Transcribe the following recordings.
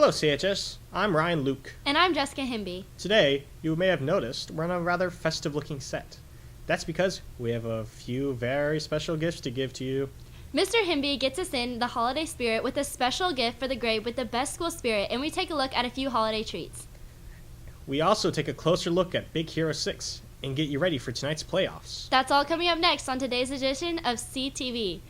Hello, CHS. I'm Ryan Luke. And I'm Jessica Hemby. Today, you may have noticed we're on a rather festive-looking set. That's because we have a few very special gifts to give to you. Mr. Hemby gets us in the holiday spirit with a special gift for the grade with the best school spirit, and we take a look at a few holiday treats. We also take a closer look at Big Hero 6 and get you ready for tonight's playoffs. That's all coming up next on today's edition of CTV.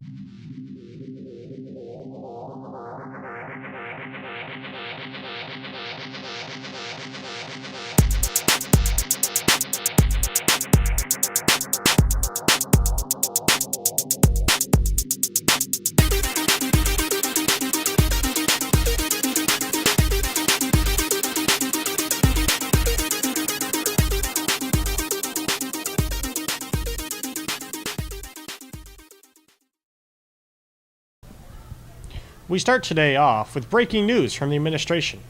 We start today off with breaking news from the administration.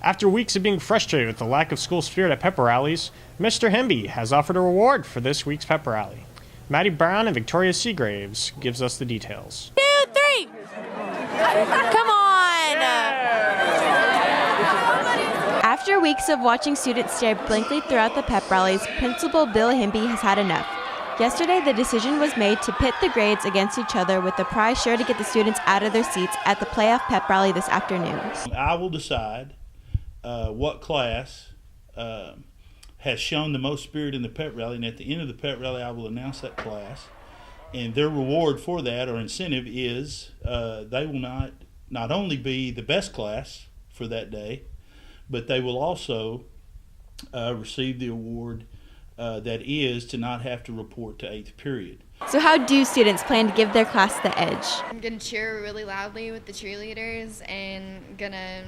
After weeks of being frustrated with the lack of school spirit at pep rallies, Mr. Hemby has offered a reward for this week's pep rally. Maddie Brown and Victoria Seagraves gives us the details. 2, 3. Come on. After weeks of watching students stare blankly throughout the pep rallies, Principal Bill Hemby has had enough. Yesterday, the decision was made to pit the grades against each other, with the prize sure to get the students out of their seats at the playoff pep rally this afternoon. I will decide what class has shown the most spirit in the pep rally, and at the end of the pep rally, I will announce that class. And their reward for that, or incentive, is they will not only be the best class for that day, but they will also receive the award that is to not have to report to 8th period. So how do students plan to give their class the edge? I'm going to cheer really loudly with the cheerleaders and going to,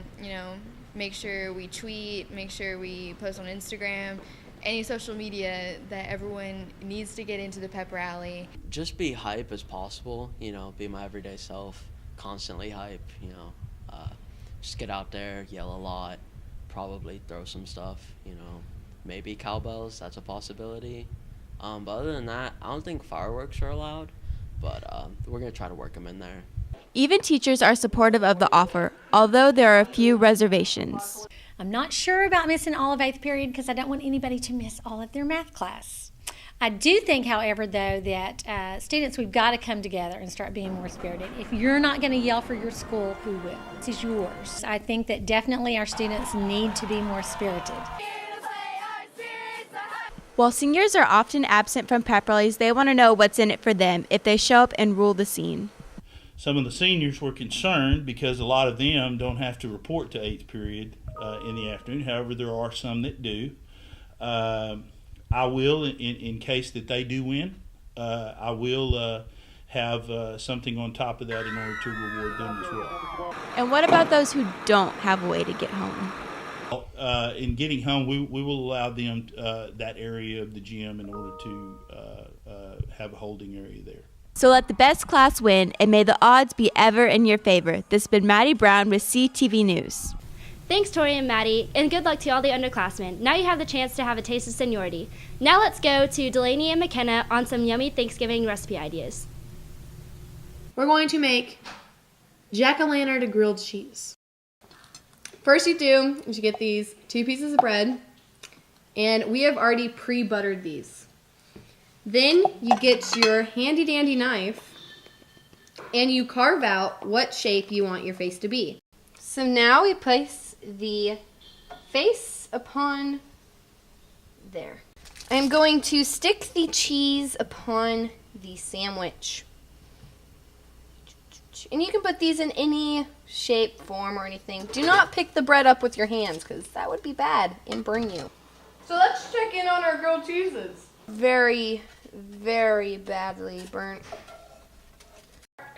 make sure we tweet, make sure we post on Instagram, any social media that everyone needs to get into the pep rally. Just be hype as possible, be my everyday self, constantly hype, just get out there, yell a lot, probably throw some stuff, maybe cowbells, that's a possibility. But other than that, I don't think fireworks are allowed, but we're going to try to work them in there. Even teachers are supportive of the offer, although there are a few reservations. I'm not sure about missing all of 8th period because I don't want anybody to miss all of their math class. I do think, however, though, that students, we've got to come together and start being more spirited. If you're not going to yell for your school, who will? This is yours. I think that definitely our students need to be more spirited. While seniors are often absent from pep rallies, they want to know what's in it for them if they show up and rule the scene. Some of the seniors were concerned because a lot of them don't have to report to 8th period in the afternoon. However, there are some that do. I will, in case that they do win, I will have something on top of that in order to reward them as well. And what about those who don't have a way to get home? In getting home, we will allow them that area of the gym in order to have a holding area there. So let the best class win, and may the odds be ever in your favor. This has been Maddie Brown with CTV News. Thanks, Tori and Maddie, and good luck to all the underclassmen. Now you have the chance to have a taste of seniority. Now let's go to Delaney and McKenna on some yummy Thanksgiving recipe ideas. We're going to make jack-o'-lantern grilled cheese. First you do is you get these 2 pieces of bread, and we have already pre-buttered these. Then you get your handy-dandy knife, and you carve out what shape you want your face to be. So now we place the face upon there. I'm going to stick the cheese upon the sandwich. And you can put these in any shape, form, or anything. Do not pick the bread up with your hands, because that would be bad and burn you. So let's check in on our grilled cheeses. Very, very badly burnt.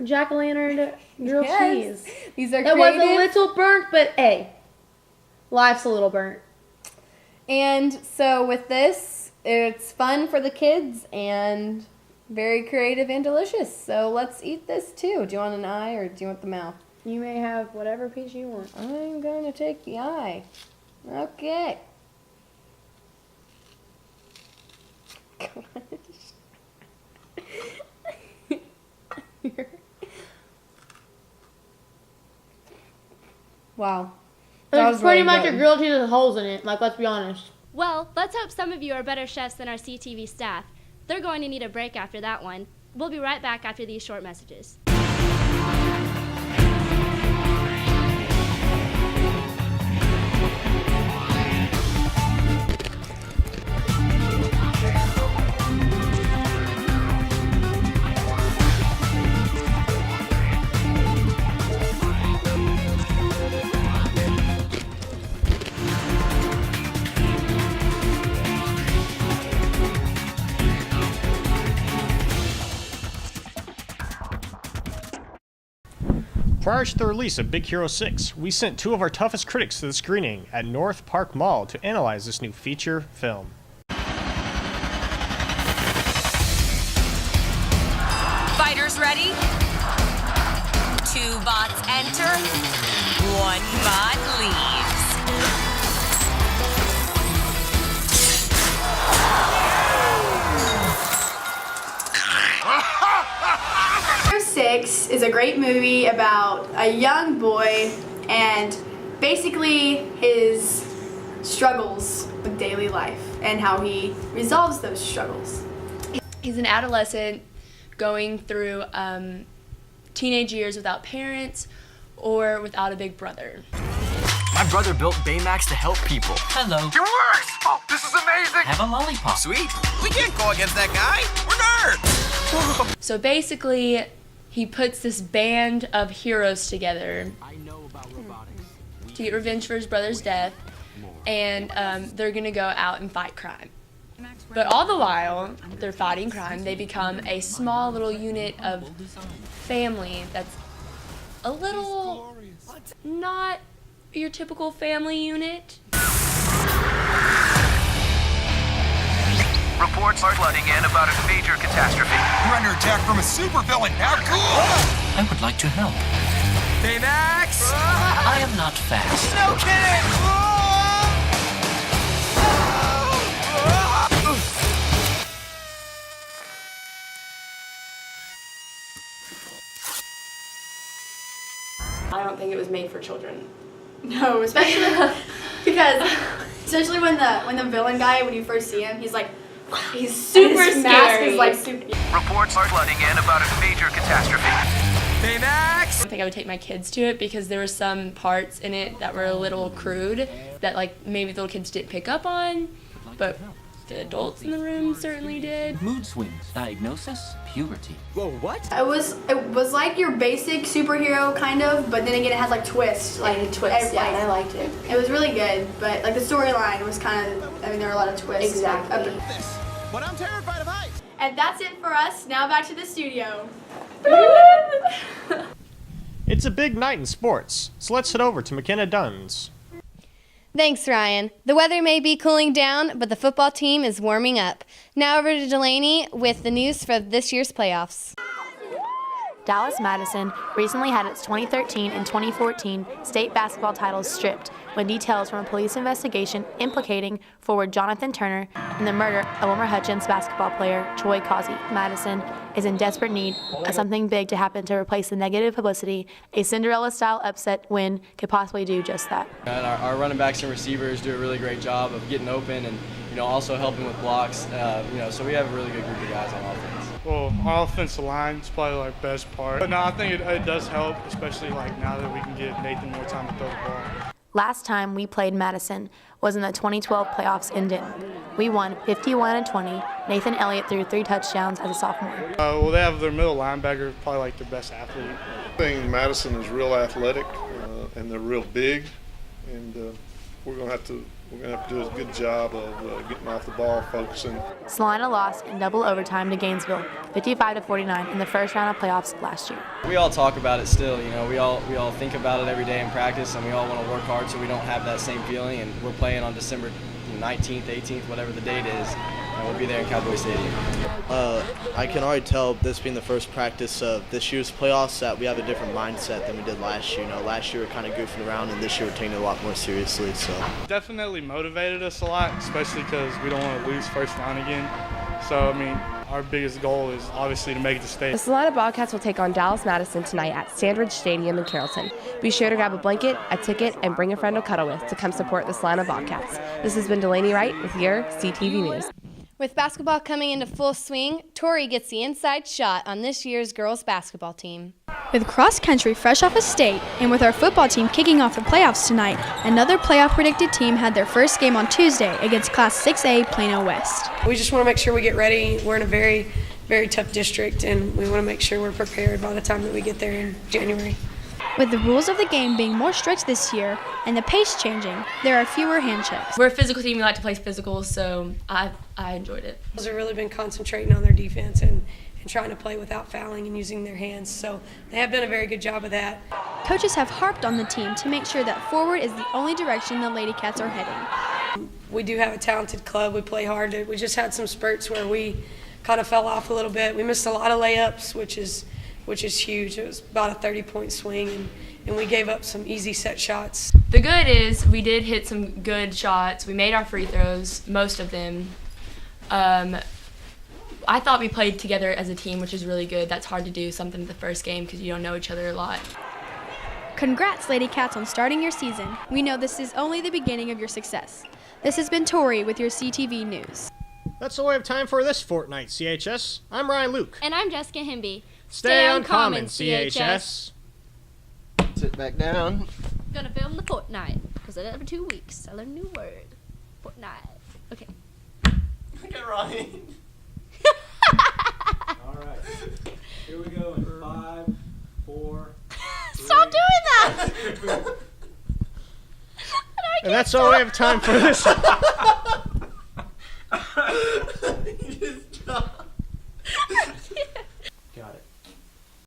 Jack-o'-lantern grilled cheese. These are That creative. was a little burnt, but hey, life's a little burnt. And so with this, it's fun for the kids and very creative and delicious. So let's eat this too. Do you want an eye or do you want the mouth? You may have whatever piece you want. I'm going to take the eye. Okay. Wow. It's pretty much a grilled cheese with holes in it. Like, let's be honest. Well, let's hope some of you are better chefs than our CTV staff. They're going to need a break after that one. We'll be right back after these short messages. Prior to the release of Big Hero 6, we sent 2 of our toughest critics to the screening at North Park Mall to analyze this new feature film. Fighters ready? 2 bots enter, 1 bot leaves. Hero 6 is a great movie about a young boy and basically his struggles with daily life and how he resolves those struggles. He's an adolescent going through teenage years without parents or without a big brother. My brother built Baymax to help people. Hello. You're worse! Oh, this is amazing! Have a lollipop. Sweet. We can't go against that guy. We're nerds! So basically, he puts this band of heroes together to get revenge for his brother's death, and they're gonna go out and fight crime. But all the while they're fighting crime, they become a small little unit of family that's a little not your typical family unit. Reports are flooding in about a major catastrophe. We're under attack from a supervillain. How cool! I would like to help. Baymax! I am not fast. No kidding! I don't think it was made for children. No, especially when the villain guy, when you first see him, he's super His scary. mask Is like super. Reports are flooding in about a major catastrophe. I Baymax! don't think I would take my kids to it because there were some parts in it that were a little crude that maybe the little kids didn't pick up on, but the adults in the room certainly did. Mood swings, diagnosis, puberty. Whoa, what? It was like your basic superhero kind of, but then again it has like twists. I liked it. It was really good, but like the storyline was kind of. I mean, there were a lot of twists. Exactly. But I'm terrified of heights. And that's it for us. Now back to the studio. It's a big night in sports, so let's head over to McKenna Dunn's. Thanks, Ryan. The weather may be cooling down, but the football team is warming up. Now over to Delaney with the news for this year's playoffs. Dallas Madison recently had its 2013 and 2014 state basketball titles stripped when details from a police investigation implicating forward Jonathan Turner in the murder of Wilmer Hutchins basketball player Troy Causey. Madison is in desperate need of something big to happen to replace the negative publicity. A Cinderella-style upset win could possibly do just that. And our running backs and receivers do a really great job of getting open and also helping with blocks. So we have a really good group of guys on offense. Well, our offensive line is probably best part. But no, I think it does help, especially now that we can give Nathan more time to throw the ball. Last time we played Madison was in the 2012 playoffs in Denton. We won 51-20. Nathan Elliott threw 3 touchdowns as a sophomore. Well, they have their middle linebacker, probably their best athlete. I think Madison is real athletic and they're real big, and we're gonna have to do a good job of getting off the ball, focusing. Salina lost in double overtime to Gainesville, 55-49 in the first round of playoffs last year. We all talk about it still. We all think about it every day in practice, and we all want to work hard so we don't have that same feeling. And we're playing on December 19th, 18th, whatever the date is, and we'll be there in Cowboy Stadium. I can already tell, this being the first practice of this year's playoffs, that we have a different mindset than we did last year. Last year we were kind of goofing around, and this year we're taking it a lot more seriously. So definitely motivated us a lot, especially because we don't want to lose first down again. So, I mean, our biggest goal is obviously to make it to state. The Salina Bobcats will take on Dallas Madison tonight at Sandridge Stadium in Carrollton. Be sure to grab a blanket, a ticket, and bring a friend to cuddle with to come support the Salina Bobcats. This has been Delaney Wright with your CTV News. With basketball coming into full swing, Tori gets the inside shot on this year's girls basketball team. With cross country fresh off a state, and with our football team kicking off the playoffs tonight, another playoff predicted team had their first game on Tuesday against Class 6A Plano West. We just want to make sure we get ready. We're in a very, very tough district, and we want to make sure we're prepared by the time that we get there in January. With the rules of the game being more strict this year and the pace changing, there are fewer hand checks. We're a physical team. We like to play physical, so I enjoyed it. They've really been concentrating on their defense and trying to play without fouling and using their hands, so they have done a very good job of that. Coaches have harped on the team to make sure that forward is the only direction the Lady Cats are heading. We do have a talented club. We play hard. We just had some spurts where we kind of fell off a little bit. We missed a lot of layups, which is huge. It was about a 30-point swing, and we gave up some easy set shots. The good is we did hit some good shots. We made our free throws, most of them. I thought we played together as a team, which is really good. That's hard to do something in the first game because you don't know each other a lot. Congrats, Lady Cats, on starting your season. We know this is only the beginning of your success. This has been Tori with your CTV News. That's all we have time for this fortnight, CHS. I'm Ryan Luke. And I'm Jessica Hemby. Stay uncommon, CHS. Sit back down. Gonna film the fortnight, because I did it for 2 weeks. I learned a new word. Fortnight. Okay. Okay, Ryan. All right. Here we go in 5, 4. Stop doing that! And that's all we have time for this.